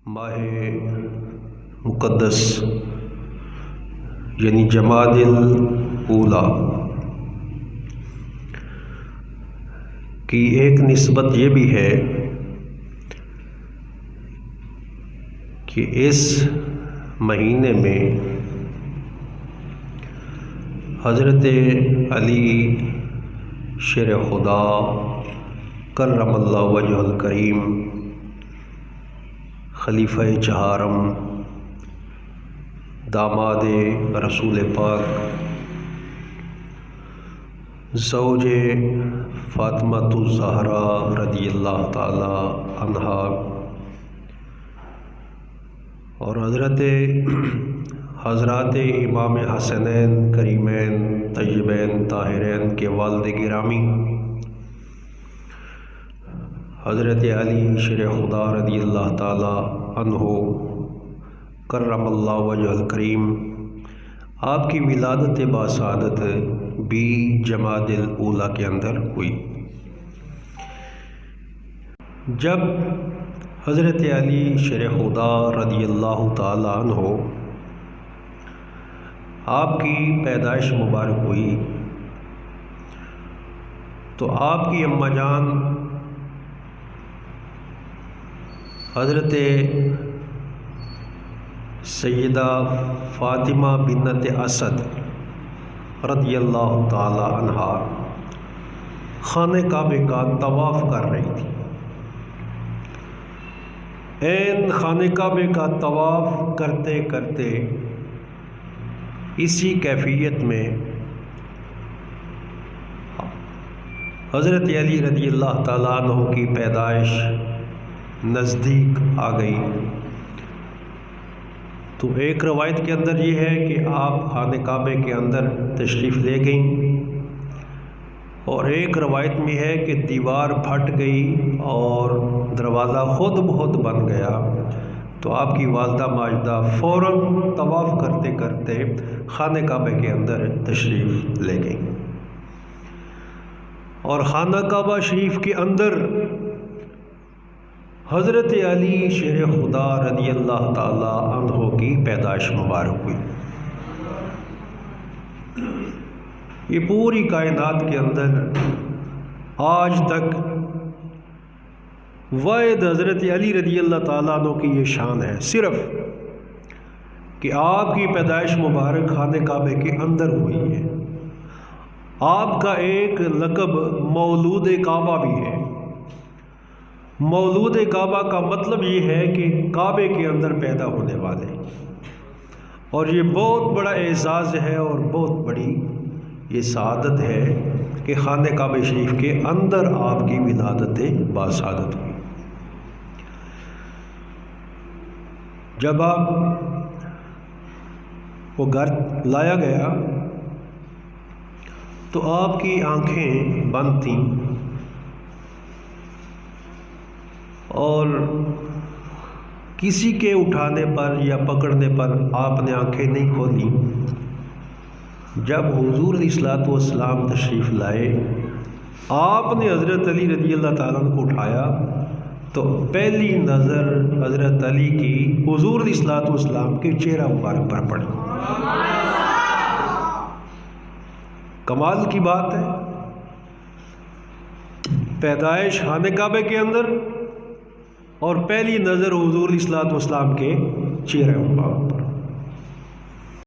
ماہ مقدس یعنی جمادی الاولیٰ کی ایک نسبت یہ بھی ہے کہ اس مہینے میں حضرت علی شیر خدا کرم اللہ وجہ الکریم خلیفہ چہارم داماد رسول پاک زوج فاطمۃ الزہرا رضی اللہ تعالی عنہا اور حضرات امام حسنین کریمین طیبین طاہرین کے والد گرامی حضرت علی شیر خدا رضی اللہ تعالی عنہ کرم اللہ وجہ الکریم آپ کی ولادت باسعادت بھی جمادی الاولیٰ کے اندر ہوئی۔ جب حضرت علی شیر خدا رضی اللہ تعالی عنہ آپ کی پیدائش مبارک ہوئی تو آپ کی اماں جان حضرت سیدہ فاطمہ بنت اسد رضی اللہ تعالی عنہا خانہ کعبہ کا طواف کر رہی تھی۔ عین خانہ کعبہ کا طواف کرتے کرتے اسی کیفیت میں حضرت علی رضی اللہ تعالیٰ عنہ کی پیدائش نزدیک آ گئی۔ تو ایک روایت کے اندر یہ ہے کہ آپ خانہ کعبہ کے اندر تشریف لے گئیں، اور ایک روایت میں ہے کہ دیوار پھٹ گئی اور دروازہ خود بخود بن گیا، تو آپ کی والدہ ماجدہ فوراً طواف کرتے کرتے خانہ کعبہ کے اندر تشریف لے گئیں، اور خانہ کعبہ شریف کے اندر حضرت علی شیر خدا رضی اللہ تعالی عنہ کی پیدائش مبارک ہوئی۔ یہ پوری کائنات کے اندر آج تک واحد حضرت علی رضی اللہ تعالیٰ عنہ کی یہ شان ہے، صرف کہ آپ کی پیدائش مبارک خانہ کعبہ کے اندر ہوئی ہے۔ آپ کا ایک لقب مولود کعبہ بھی ہے۔ مولود کعبہ کا مطلب یہ ہے کہ کعبے کے اندر پیدا ہونے والے، اور یہ بہت بڑا اعزاز ہے اور بہت بڑی یہ سعادت ہے کہ خانہ کعبہ شریف کے اندر آپ کی ولادت باسعادت ہوئی۔ جب آپ کو گھر لایا گیا تو آپ کی آنکھیں بند تھیں، اور کسی کے اٹھانے پر یا پکڑنے پر آپ نے آنکھیں نہیں کھولی۔ جب حضور علیہ الصلوۃ والسلام تشریف لائے، آپ نے حضرت علی رضی اللہ تعالیٰ عنہ کو اٹھایا تو پہلی نظر حضرت علی کی حضور علیہ الصلوۃ والسلام کے چہرہ مبارک پر پڑی۔ کمال کی بات ہے، پیدائش خانہ کعبہ کے اندر اور پہلی نظر حضور علیہ الصلوۃ والسلام کے چہرے مبارک پر۔